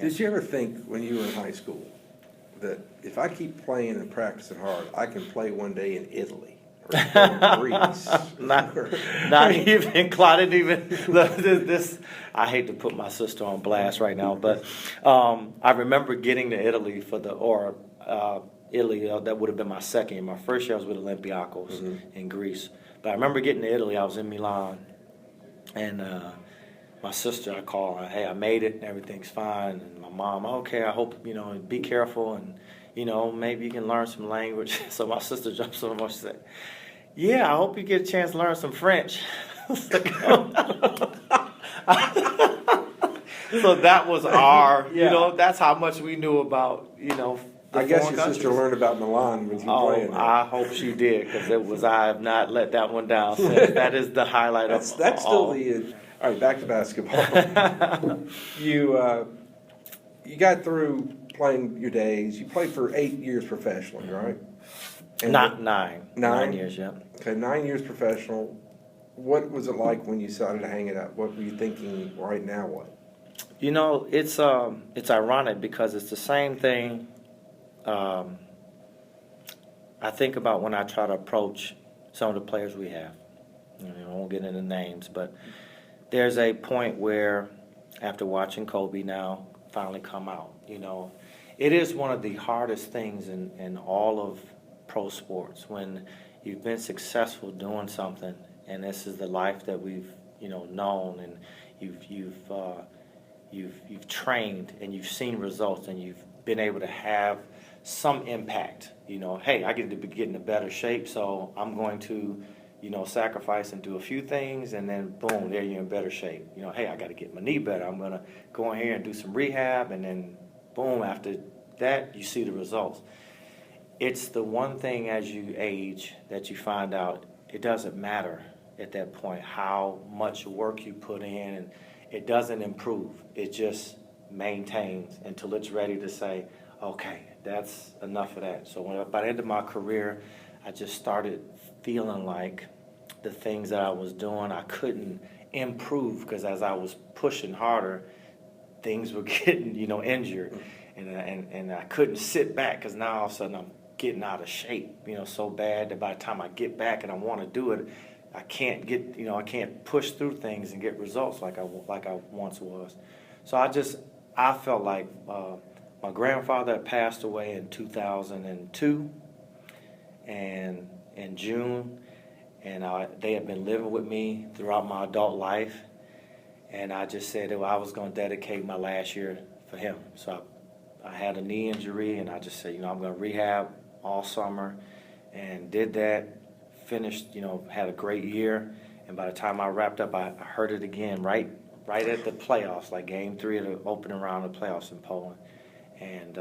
Did you ever think when you were in high school that if I keep playing and practicing hard, I can play one day in Italy or in Greece? Not even, Claude didn't even, look, this, I hate to put my sister on blast right now, but I remember getting to Italy Italy, that would have been my second year. My first year I was with Olympiacos in Greece. But I remember getting to Italy, I was in Milan, and my sister, I called her, hey, I made it, everything's fine. And my mom, okay, I hope, be careful and, maybe you can learn some language. So my sister jumps on and she said, yeah, I hope you get a chance to learn some French. So that was our, that's how much we knew about, I guess your sister learned about Milan when you were playing there. I hope she did, because I have not let that one down since. That is the highlight of that's still the. All right, back to basketball. You got through playing your days. You played for 8 years professionally, right? And Not 9. 9 years, yeah. Okay, 9 years professional. What was it like when you decided to hang it up? What were you thinking? Right now, what? It's ironic because it's the same thing. I think about when I try to approach some of the players we have. I won't get into names, but there's a point where, after watching Kobe now finally come out, it is one of the hardest things in all of pro sports when you've been successful doing something, and this is the life that we've known, and you've trained and you've seen results and you've been able to have some impact. Hey, I get to get in a better shape, so I'm going to sacrifice and do a few things, and then boom, there you're in better shape. Hey, I got to get my knee better. I'm going to go in here and do some rehab, and then boom, after that, you see the results. It's the one thing as you age that you find out it doesn't matter at that point how much work you put in, and it doesn't improve. It just maintains until it's ready to say, okay, that's enough of that. So by the end of my career, I just started feeling like the things that I was doing, I couldn't improve, because as I was pushing harder, things were getting, injured. And I couldn't sit back, because now all of a sudden I'm getting out of shape, so bad that by the time I get back and I want to do it, I can't get, I can't push through things and get results like I once was. So I felt like my grandfather had passed away in 2002, and in June, and they had been living with me throughout my adult life, and I just said that I was going to dedicate my last year for him. So I had a knee injury, and I just said, I'm going to rehab all summer, and did that, finished, had a great year, and by the time I wrapped up, I hurt it again right at the playoffs, like Game 3 of the opening round of the playoffs in Poland, and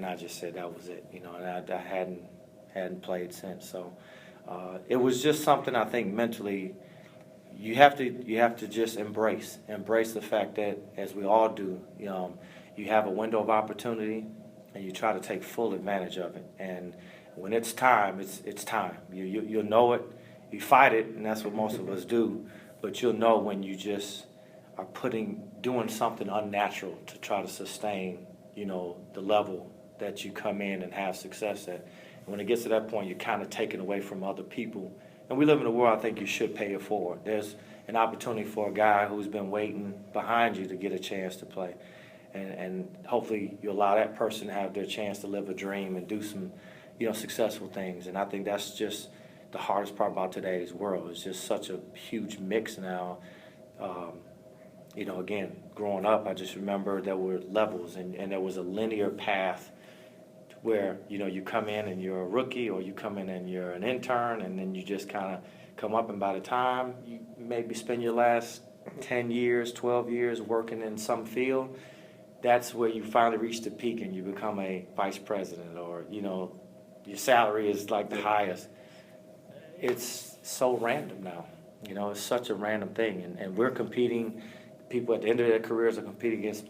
I just said that was it, and I hadn't played since. So it was just something I think mentally you have to just embrace the fact that, as we all do, you have a window of opportunity and you try to take full advantage of it. And when it's time, it's time. You'll know it. You fight it, and that's what most of us do. But you'll know when you just are doing something unnatural to try to sustain, the level that you come in and have success at. And when it gets to that point, you're kind of taken away from other people. And we live in a world I think you should pay it forward. There's an opportunity for a guy who's been waiting behind you to get a chance to play. And hopefully you allow that person to have their chance to live a dream and do some, successful things. And I think that's just the hardest part about today's world. It's just such a huge mix now. Again, growing up, I just remember there were levels, and there was a linear path where, you come in and you're a rookie, or you come in and you're an intern, and then you just kind of come up, and by the time you maybe spend your last 10 years, 12 years working in some field, that's where you finally reach the peak and you become a vice president, or, your salary is like the highest. It's so random now. It's such a random thing. And we're competing, people at the end of their careers are competing against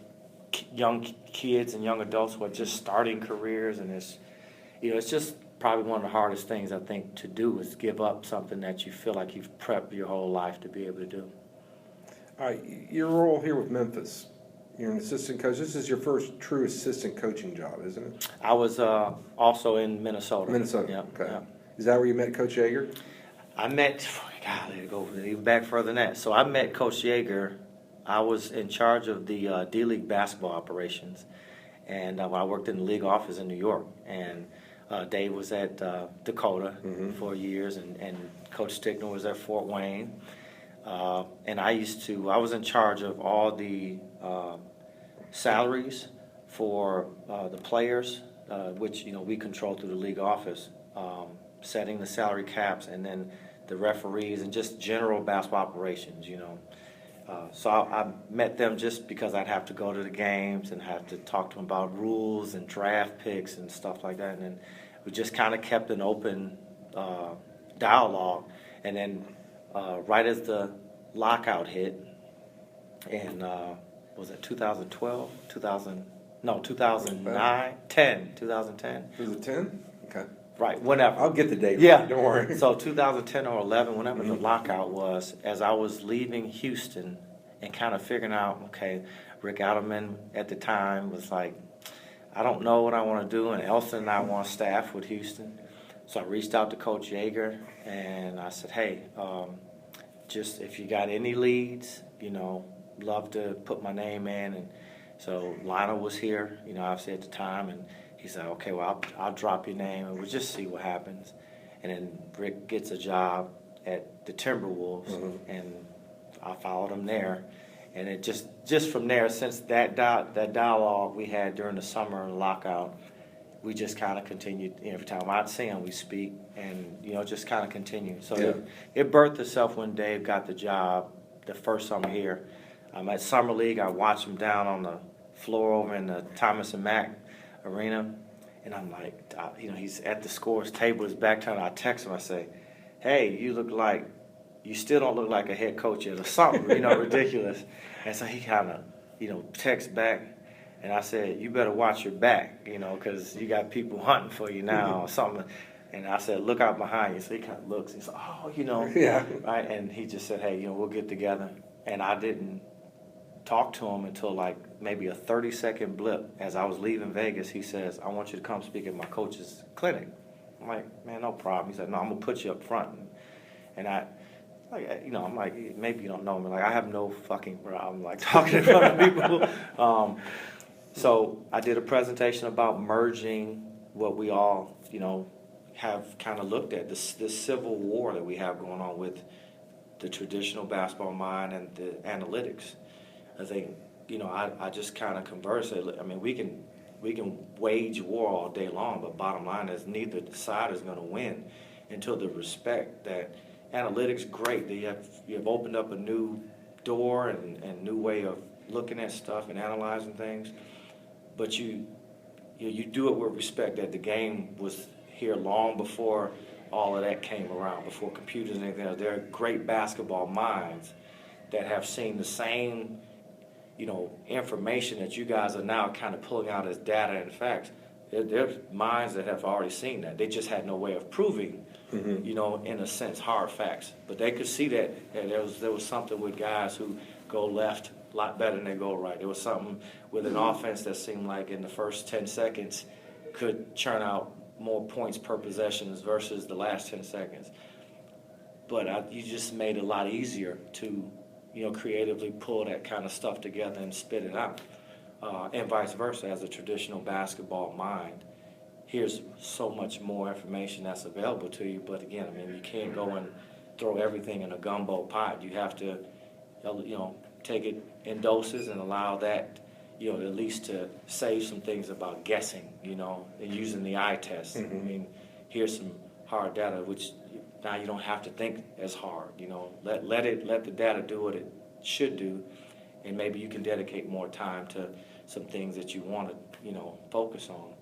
young kids and young adults who are just starting careers. And it's just probably one of the hardest things, I think, to do, is give up something that you feel like you've prepped your whole life to be able to do. All right, your role here with Memphis, You're an assistant coach. This is your first true assistant coaching job, isn't it? I was also in Minnesota. Minnesota. Yep, Okay. yep. Is that where you met Coach Yeager? I met, God, let it go even back further than that. So I met Coach Yeager. I was in charge of the D-League basketball operations, and when I worked in the league office in New York. And Dave was at Dakota for years, and Coach Stickner was at Fort Wayne. And I was in charge of all the salaries for the players, which we control through the league office, setting the salary caps, and then the referees and just general basketball operations. So I met them just because I'd have to go to the games and have to talk to them about rules and draft picks and stuff like that. And then we just kind of kept an open dialogue. And then right as the lockout hit, and was it 2012? 2009? 2010. Was it 10? Okay. Right, whenever. I'll get the date. Yeah. Right, don't worry. So 2010 or 11, whenever the lockout was, as I was leaving Houston and kind of figuring out, okay, Rick Adelman at the time was like, I don't know what I want to do, and Elson and I want to staff with Houston. So I reached out to Coach Yeager, and I said, hey, just if you got any leads, love to put my name in. And so Lionel was here, obviously at the time, and he said, okay, well, I'll drop your name, and we'll just see what happens. And then Rick gets a job at the Timberwolves, and I followed him there. And it just from there, since that dialogue we had during the summer lockout, we just kind of continued. Every time I'd see him, we speak, and just kind of continued. So it birthed itself when Dave got the job the first summer here. At Summer League, I watched him down on the floor over in the Thomas and Mack Arena, and I'm like, he's at the scores table, his back turned. I text him, I say, hey, you still don't look like a head coach yet, or something, ridiculous. And so he kind of, texts back, and I said, you better watch your back, because you got people hunting for you now, or something. And I said, look out behind you. So he kind of looks, he's like, oh, Yeah. right? And he just said, hey, we'll get together. And I didn't talk to him until like maybe a 30-second blip. As I was leaving Vegas, he says, I want you to come speak at my coach's clinic. I'm like, man, no problem. He said, no, I'm going to put you up front. And I'm like, maybe you don't know me. Like, I have no fucking problem, like, talking in front of people. So I did a presentation about merging what we all, have kind of looked at, this civil war that we have going on with the traditional basketball mind and the analytics. I think, I just kind of converse it. I mean, we can wage war all day long, but bottom line is neither side is going to win until the respect that analytics, great. You have opened up a new door and new way of looking at stuff and analyzing things, but you do it with respect that the game was here long before all of that came around, before computers and anything else. There are great basketball minds that have seen the same information that you guys are now kind of pulling out as data and facts. There's minds that have already seen that. They just had no way of proving, in a sense, hard facts. But they could see that there was something with guys who go left a lot better than they go right. There was something with an offense that seemed like in the first 10 seconds could churn out more points per possessions versus the last 10 seconds. But you just made it a lot easier to creatively pull that kind of stuff together and spit it out. And vice versa, as a traditional basketball mind, here's so much more information that's available to you. But again, you can't go and throw everything in a gumbo pot. You have to, take it in doses and allow that, at least to save some things about guessing, and using the eye test. Here's some hard data, which now you don't have to think as hard. Let the data do what it should do, and maybe you can dedicate more time to some things that you want to, focus on.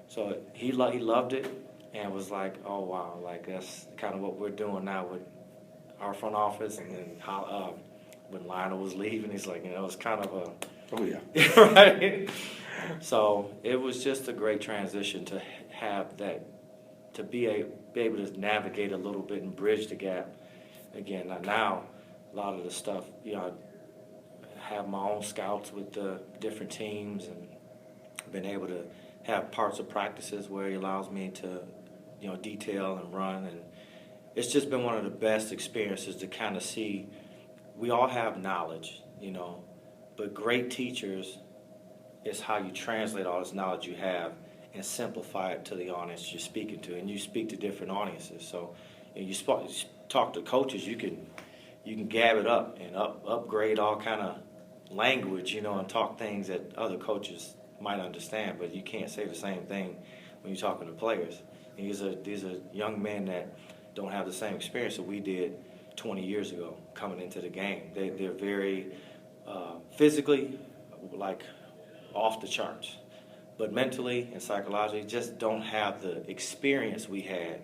So he loved it and was like, oh wow, like that's kind of what we're doing now with our front office. And then when Lionel was leaving, he's like, it's kind of a Oh yeah. right. So it was just a great transition to have that, to be able to navigate a little bit and bridge the gap. Again, now a lot of the stuff, have my own scouts with the different teams, and been able to have parts of practices where he allows me to, detail and run. And it's just been one of the best experiences to kind of see. We all have knowledge, but great teachers is how you translate all this knowledge you have and simplify it to the audience you're speaking to. And you speak to different audiences. So you talk to coaches, you can gab it up and upgrade all kind of language, and talk things that other coaches might understand, but you can't say the same thing when you're talking to players. And these are young men that don't have the same experience that we did 20 years ago coming into the game. They're very physically, like, off the charts, but mentally and psychologically just don't have the experience we had